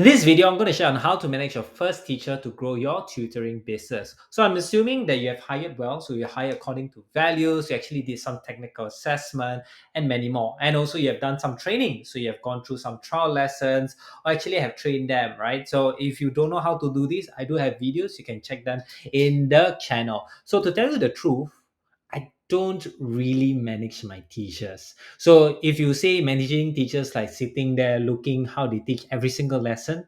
In this video, I'm going to share on how to manage your first teacher to grow your tutoring business. So I'm assuming that you have hired well. So you hired according to values, you actually did some technical assessment and many more. And also you have done some training. So you have gone through some trial lessons or actually have trained them, right? So if you don't know how to do this, I do have videos. You can check them in the channel. So to tell you the truth, I don't really manage my teachers. So if you say managing teachers like sitting there looking how they teach every single lesson,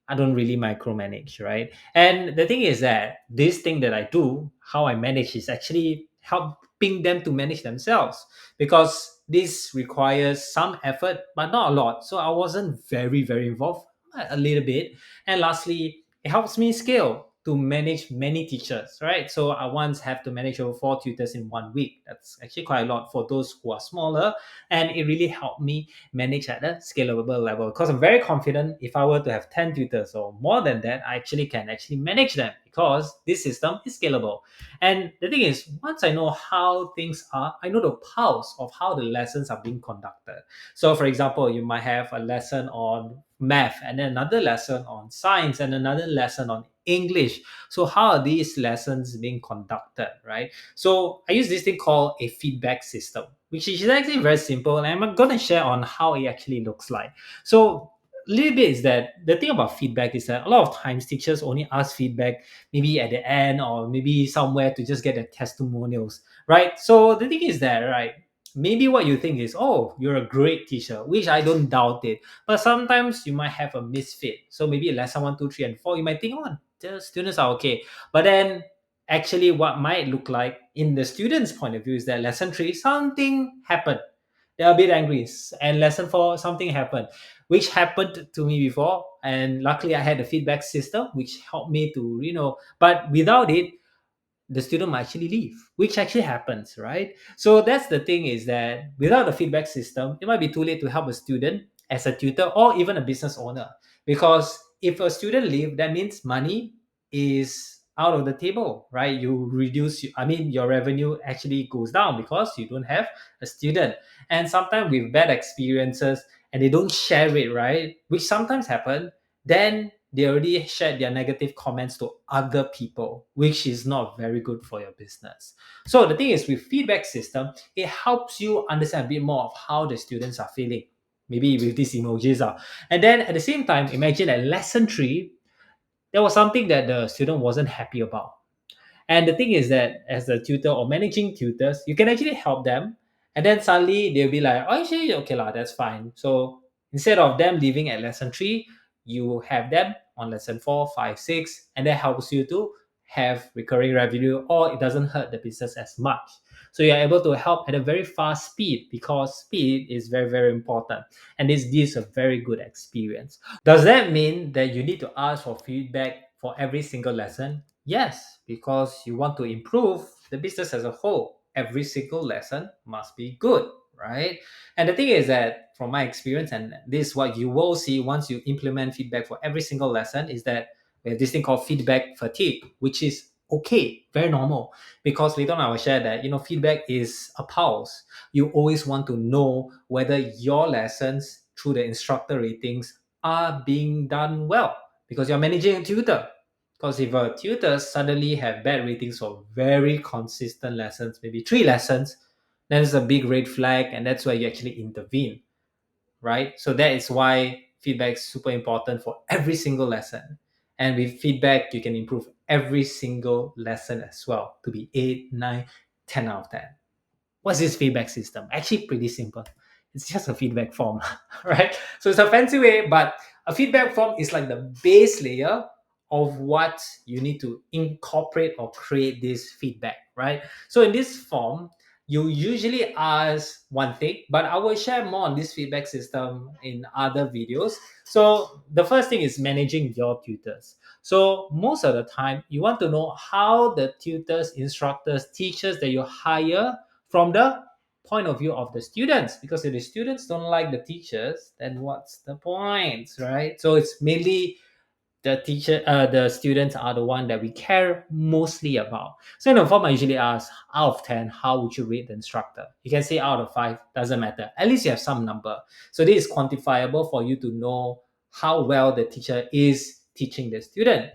I don't really micromanage, right? And the thing is that this thing that I do, how I manage is actually helping them to manage themselves because this requires some effort, but not a lot. So I wasn't very involved, a little bit. And lastly, it helps me scale to manage many teachers, right? So I once have to manage over 4 tutors in 1 week. That's actually quite a lot for those who are smaller. And it really helped me manage at a scalable level because I'm very confident if I were to have 10 tutors or more than that, I actually can actually manage them because this system is scalable. And the thing is, once I know how things are, I know the pulse of how the lessons are being conducted. So for example, you might have a lesson on math and then another lesson on science and another lesson on English. So how are these lessons being conducted, right? So I use this thing called a feedback system, which is actually very simple. And I'm going to share on how it actually looks like. So a little bit is that the thing about feedback is that a lot of times teachers only ask feedback maybe at the end or maybe somewhere to just get the testimonials, right? So the thing is that, right? Maybe what you think is, oh, you're a great teacher, which I don't doubt it. But sometimes you might have a misfit. So maybe lesson 1, 2, 3, and 4, you might think, oh, the students are okay. But then actually what might look like in the student's point of view is that lesson 3 something happened, they're a bit angry, and lesson 4 something happened, which happened to me before, and luckily I had a feedback system which helped me to but without it the student might actually leave, which actually happens, right? So that's the thing is that without a feedback system, it might be too late to help a student as a tutor or even a business owner. Because if a student leave, that means money is out of the table, right? You reduce, I mean, your revenue actually goes down because you don't have a student. And sometimes with bad experiences and they don't share it, right? Which sometimes happen, then they already shared their negative comments to other people, which is not very good for your business. So the thing is with feedback system, it helps you understand a bit more of how the students are feeling. Maybe with these emojis. And then at the same time, imagine at lesson 3, there was something that the student wasn't happy about. And the thing is that as a tutor or managing tutors, you can actually help them. And then suddenly they'll be like, oh, actually, okay, lah, that's fine. So instead of them leaving at lesson 3, you have them on lesson 4, 5, 6, and that helps you to have recurring revenue or it doesn't hurt the business as much. So you're able to help at a very fast speed because speed is very important. And this gives a very good experience. Does that mean that you need to ask for feedback for every single lesson? Yes, because you want to improve the business as a whole. Every single lesson must be good, right? And the thing is that from my experience, and this is what you will see once you implement feedback for every single lesson, is that we have this thing called feedback fatigue, which is okay, very normal. Because later on I will share that feedback is a pulse. You always want to know whether your lessons through the instructor ratings are being done well because you're managing a tutor. Because if a tutor suddenly have bad ratings for very consistent lessons, maybe 3 lessons, then it's a big red flag, and that's where you actually intervene, right? So that is why feedback is super important for every single lesson. And with feedback, you can improve every single lesson as well to be 8, 9, 10 out of 10. What's this feedback system? Actually, pretty simple. It's just a feedback form, right? So it's a fancy way, but a feedback form is like the base layer of what you need to incorporate or create this feedback, right? So in this form, you usually ask one thing, but I will share more on this feedback system in other videos. So the first thing is managing your tutors. So most of the time, you want to know how the tutors, instructors, teachers that you hire from the point of view of the students, because if the students don't like the teachers, then what's the point, right? So it's mainly the students are the one that we care mostly about. So in the form I usually ask, out of 10, how would you rate the instructor? You can say out of 5, doesn't matter, at least you have some number. So this is quantifiable for you to know how well the teacher is teaching the student.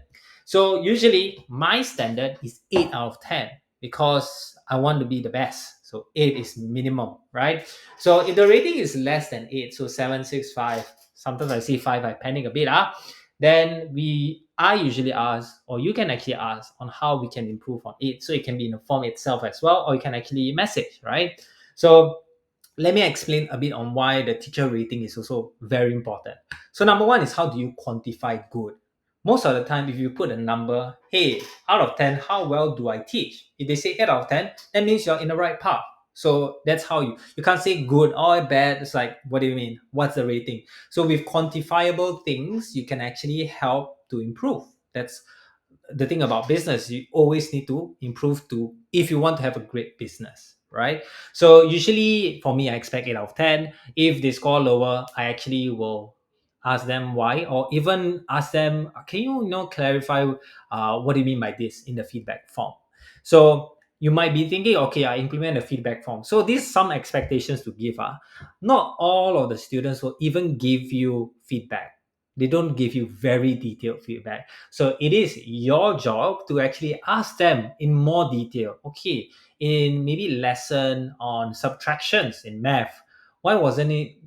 So usually my standard is 8 out of 10 because I want to be the best. So 8 is minimum, right? So if the rating is less than 8, so 7.65, sometimes I see 5, I panic a bit, then I usually ask, or you can actually ask on how we can improve on it. So it can be in the form itself as well, or you can actually message, right? So let me explain a bit on why the teacher rating is also very important. So number one is, how do you quantify good? Most of the time, if you put a number, hey, out of 10, how well do I teach? If they say 8 out of 10, that means you're in the right path. So that's how you can't say good or bad. It's like, what do you mean? What's the rating? So with quantifiable things, you can actually help to improve. That's the thing about business. You always need to improve to, if you want to have a great business, right? So usually for me, I expect 8 out of 10. If they score lower, I actually will ask them why, or even ask them, can you, clarify what do you mean by this in the feedback form? So you might be thinking, okay, I implement a feedback form. So these some expectations to give. Not all of the students will even give you feedback. They don't give you very detailed feedback. So it is your job to actually ask them in more detail. Okay, in maybe lesson on subtractions in math, why wasn't it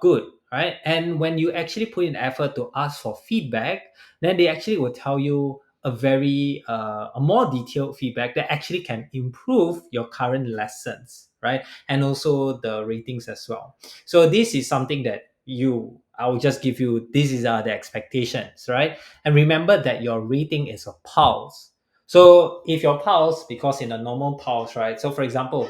good, right? And when you actually put in effort to ask for feedback, then they actually will tell you a more detailed feedback that actually can improve your current lessons, right? And also the ratings as well. So this is something that I will just give you, these are the expectations, right? And remember that your rating is a pulse. So if your pulse, because in a normal pulse, right? So for example,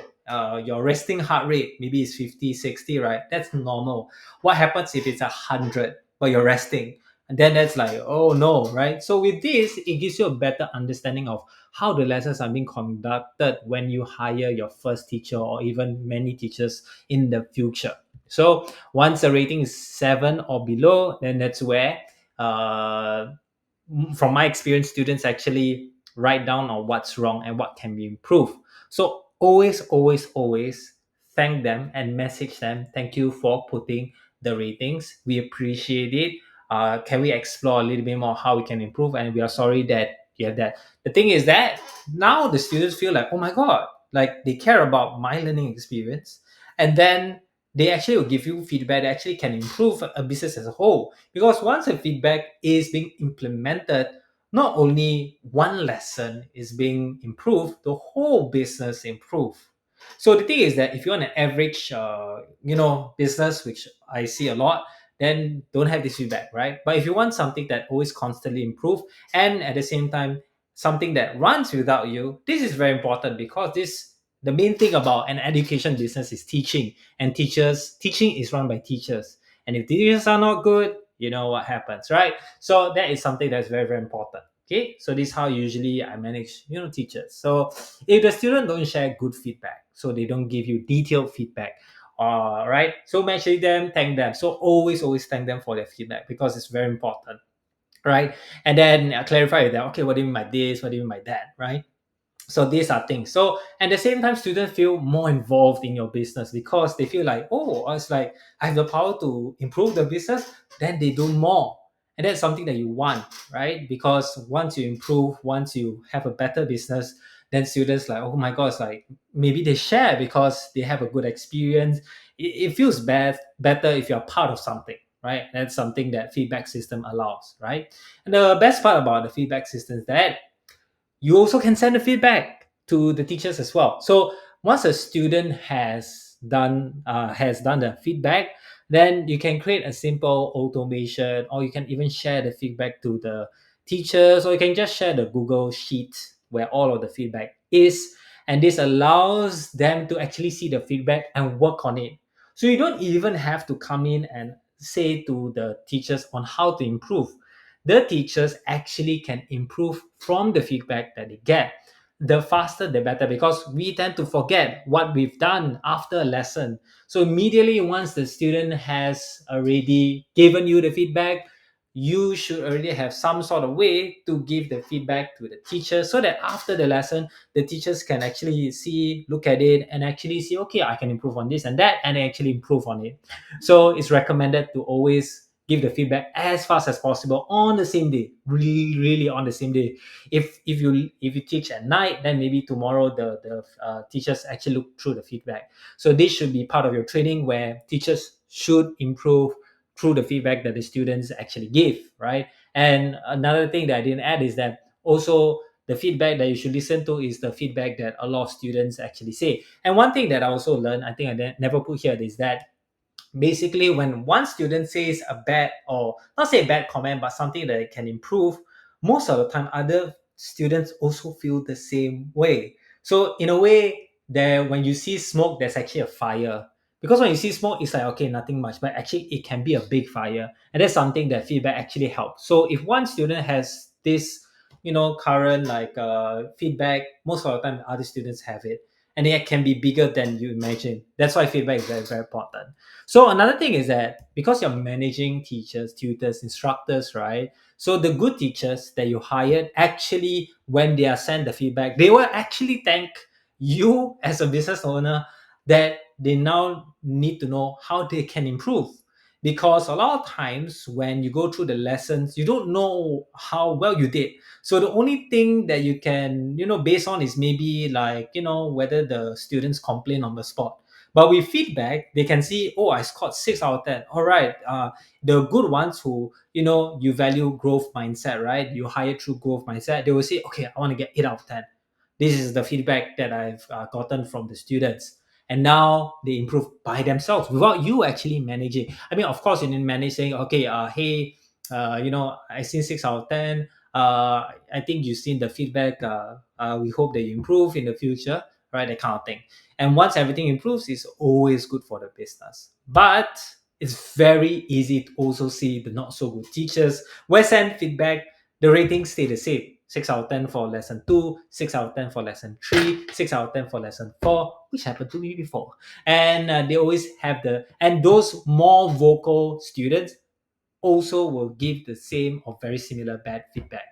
your resting heart rate maybe is 50, 60, right? That's normal. What happens if it's 100 but you're resting? And then that's like, oh no, right? So with this, it gives you a better understanding of how the lessons are being conducted when you hire your first teacher or even many teachers in the future. So once the rating is 7 or below, then that's where, uh, from my experience, students actually write down on what's wrong and what can be improved. So always, always, always thank them and message them. Thank you for putting the ratings. We appreciate it. Can we explore a little bit more how we can improve? And we are sorry that you have that. The thing is that now the students feel like, oh my God, like they care about my learning experience. And then they actually will give you feedback that actually can improve a business as a whole. Because once a feedback is being implemented, not only one lesson is being improved, the whole business improve. So the thing is that if you want an average, business, which I see a lot, then don't have this feedback, right? But if you want something that always constantly improve, and at the same time something that runs without you, this is very important, because this the main thing about an education business is teaching, and teaching is run by teachers. And if teachers are not good, you know what happens, right? So that is something that's very, very important. Okay, so this is how usually I manage, teachers. So if the student don't share good feedback, so they don't give you detailed feedback, right? So message them, thank them. So always, always thank them for their feedback, because it's very important, right? And then clarify with them. Okay, what do you mean by this? What do you mean by that? Right? So these are things. So at the same time, students feel more involved in your business, because they feel like, oh, it's like I have the power to improve the business. Then they do more, and that's something that you want, right? Because once you improve, once you have a better business, then students like, oh my God, it's like maybe they share because they have a good experience. It feels better if you're part of something, right? That's something that feedback system allows, right? And the best part about the feedback system is that you also can send the feedback to the teachers as well. So once a student has done the feedback, then you can create a simple automation, or you can even share the feedback to the teachers, or you can just share the Google Sheet where all of the feedback is, and this allows them to actually see the feedback and work on it. So you don't even have to come in and say to the teachers on how to improve. The teachers actually can improve from the feedback that they get. The faster the better, because we tend to forget what we've done after a lesson. So immediately once the student has already given you the feedback, you should already have some sort of way to give the feedback to the teacher, so that after the lesson the teachers can actually look at it and actually see, okay, I can improve on this and that, and actually improve on it. So it's recommended to always give the feedback as fast as possible on the same day, really, really on the same day. If you teach at night, then maybe tomorrow the teachers actually look through the feedback. So this should be part of your training, where teachers should improve through the feedback that the students actually give, right? And another thing that I didn't add is that also the feedback that you should listen to is the feedback that a lot of students actually say. And one thing that I also learned, I think never put here, is that basically when one student says a bad, or not say a bad comment, but something that can improve, most of the time other students also feel the same way. So in a way, there when you see smoke, there's actually a fire. Because when you see smoke, it's like, okay, nothing much, but actually it can be a big fire. And that's something that feedback actually helps. So if one student has this, current like feedback, most of the time other students have it, and it can be bigger than you imagine. That's why feedback is very, very important. So another thing is that because you're managing teachers, tutors, instructors, right? So the good teachers that you hired, actually, when they are sent the feedback, they will actually thank you as a business owner, that they now need to know how they can improve. Because a lot of times when you go through the lessons, you don't know how well you did. So the only thing that you can, base on is maybe like, whether the students complain on the spot. But with feedback, they can see, oh, I scored 6 out of 10. All right. The good ones who, you value growth mindset, right? You hire through growth mindset. They will say, okay, I want to get 8 out of 10. This is the feedback that I've gotten from the students. And now they improve by themselves without you actually managing. I mean, of course, you didn't manage saying, okay, hey, I seen 6 out of 10. I think you've seen the feedback. We hope that you improve in the future, right? That kind of thing. And once everything improves, it's always good for the business. But it's very easy to also see the not so good teachers where send feedback, the ratings stay the same. 6 out of 10 for lesson 2, 6 out of 10 for lesson 3, 6 out of 10 for lesson 4, which happened to me before. And they always have and those more vocal students also will give the same or very similar bad feedback.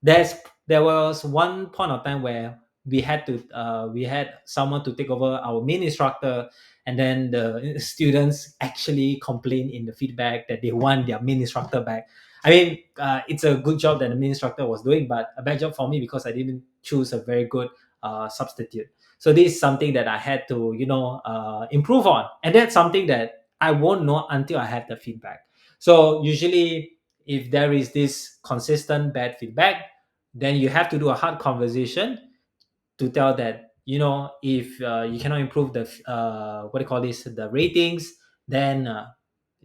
There was one point of time where we had someone to take over our main instructor, and then the students actually complained in the feedback that they want their main instructor back. I mean, it's a good job that the main instructor was doing, but a bad job for me because I didn't choose a very good substitute. So this is something that I had to improve on, and that's something that I won't know until I have the feedback. So usually, if there is this consistent bad feedback, then you have to do a hard conversation to tell that, if you cannot improve the what do you call this, the ratings, then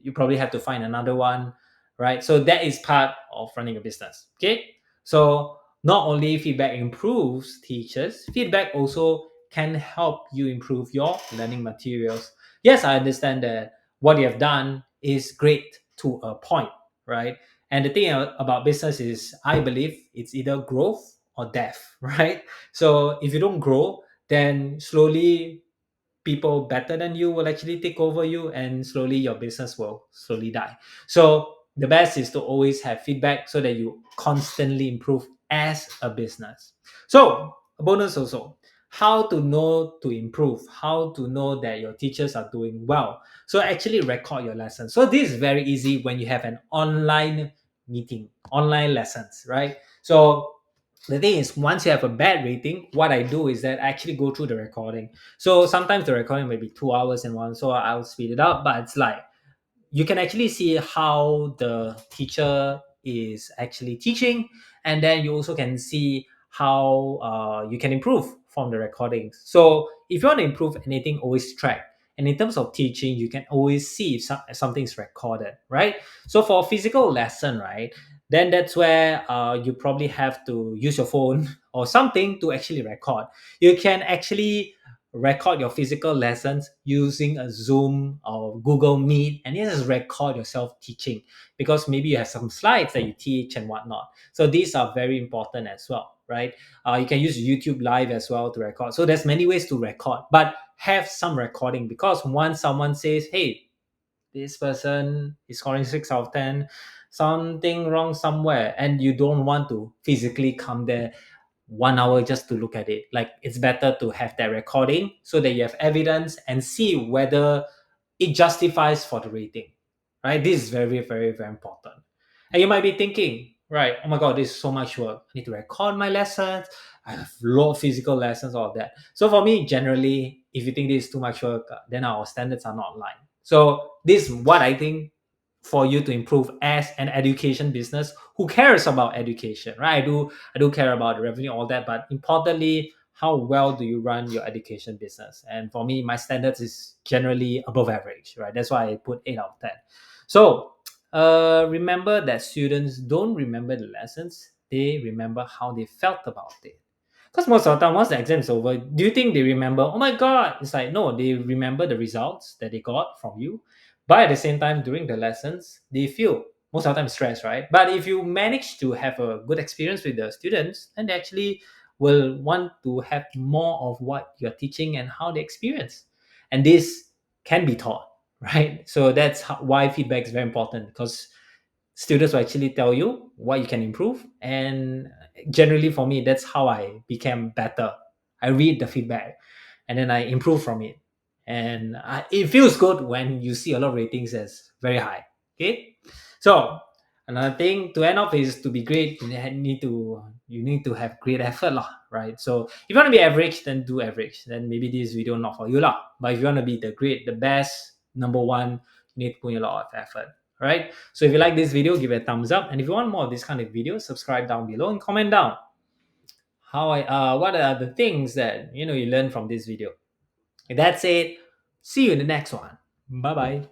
you probably have to find another one, right? So that is part of running a business. Okay, so not only feedback improves teachers, feedback also can help you improve your learning materials. Yes, I understand that what you have done is great to a point, right? And the thing about business is, I believe it's either growth or death, right? So if you don't grow, then slowly people better than you will actually take over you, and slowly your business will slowly die. So the best is to always have feedback so that you constantly improve as a business. So a bonus also, how to know to improve, how to know that your teachers are doing well. So actually record your lessons. So this is very easy when you have an online meeting, online lessons, right? So the thing is, once you have a bad rating, what I do is that I actually go through the recording. So sometimes the recording may be 2 hours in one, so I'll speed it up. But it's like you can actually see how the teacher is actually teaching, and then you also can see how you can improve from the recordings. So if you want to improve anything, always track. And in terms of teaching, you can always see if something's recorded, right? So for a physical lesson, right, then that's where you probably have to use your phone or something to actually record. You can actually record your physical lessons using a Zoom or Google Meet, and just record yourself teaching, because maybe you have some slides that you teach and whatnot. So these are very important as well, right? You can use YouTube Live as well to record. So there's many ways to record, but have some recording, because once someone says, "Hey, this person is scoring 6 out of 10, something wrong somewhere," and you don't want to physically come there 1 hour just to look at it. Like, it's better to have that recording so that you have evidence and see whether it justifies for the rating, right? This is very, very, very important. And you might be thinking, right, oh my God, this is so much work. I need to record my lessons. I have a lot of physical lessons, all of that. So for me, generally, if you think this is too much work, then our standards are not aligned. So this is what I think for you to improve as an education business who cares about education, right? I do care about the revenue, all that, but importantly, how well do you run your education business? And for me, my standards is generally above average, right? That's why I put 8 out of 10. So remember that students don't remember the lessons, they remember how they felt about it. Because most of the time, once the exam is over, do you think they remember, oh my God? It's like, no, they remember the results that they got from you. But at the same time, during the lessons, they feel most of the time stressed, right? But if you manage to have a good experience with the students, then they actually will want to have more of what you're teaching and how they experience. And this can be taught, right? So that's why feedback is very important, because students will actually tell you what you can improve. And generally for me, that's how I became better. I read the feedback and then I improve from it. And it feels good when you see a lot of ratings as very high. Okay. So another thing to end off is to be great. You need to have great effort, lah, right? So if you want to be average, then do average. Then maybe this video not for you, lah. But if you want to be the great, the best, number one, you need to put in a lot of effort. All right. So if you like this video, give it a thumbs up. And if you want more of this kind of videos, subscribe down below and comment down what are the things that you learn from this video. That's it. See you in the next one. Bye bye.